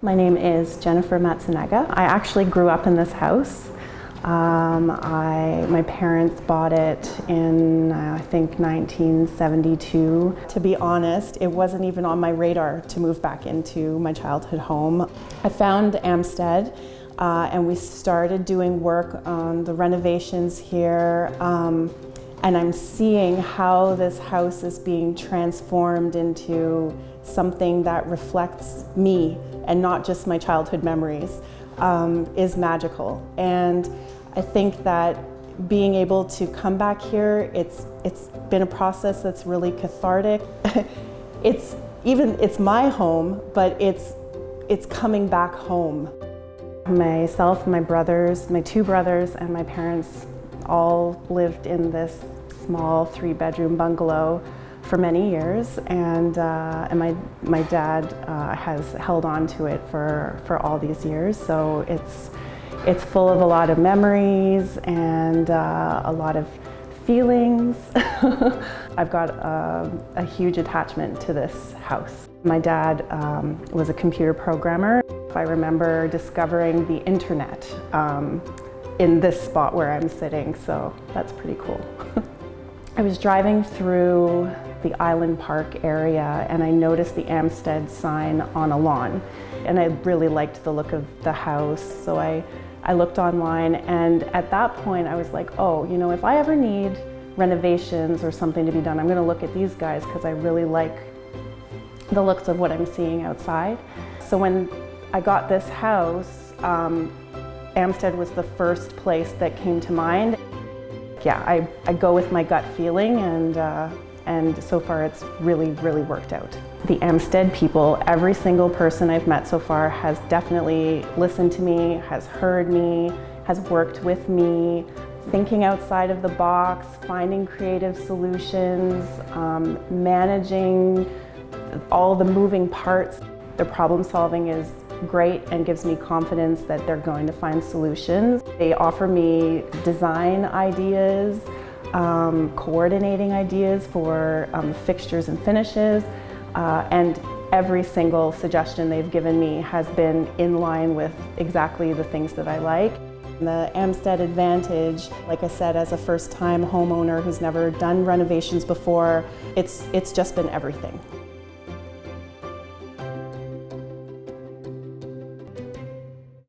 My name is Jennifer Matsunaga. I actually grew up in this house. My parents bought it in, I think, 1972. To be honest, it wasn't even on my radar to move back into my childhood home. I found Amstead and we started doing work on the renovations here. And I'm seeing how this house is being transformed into something that reflects me and not just my childhood memories, is magical. And I think that being able to come back here, it's been a process that's really cathartic. It's my home, but it's coming back home. Myself, my brothers, my two brothers, and my parents all lived in this small 3-bedroom bungalow for many years, and my dad has held on to it for all these years. So it's full of a lot of memories and a lot of feelings. I've got a huge attachment to this house. My dad was a computer programmer. I remember discovering the internet in this spot where I'm sitting, so that's pretty cool. I was driving through the Island Park area and I noticed the Amstead sign on a lawn, and I really liked the look of the house, so I looked online, and at that point I was like, oh, you know, if I ever need renovations or something to be done, I'm going to look at these guys because I really like the looks of what I'm seeing outside. So when I got this house, Amstead was the first place that came to mind. Yeah, I go with my gut feeling, and so far it's really worked out. The Amstead people, every single person I've met so far has definitely listened to me, has heard me, has worked with me, thinking outside of the box, finding creative solutions, managing all the moving parts. Their problem solving is great and gives me confidence that they're going to find solutions. They offer me design ideas, coordinating ideas for fixtures and finishes, and every single suggestion they've given me has been in line with exactly the things that I like. The Amstead advantage, like I said, as a first-time homeowner who's never done renovations before, it's just been everything.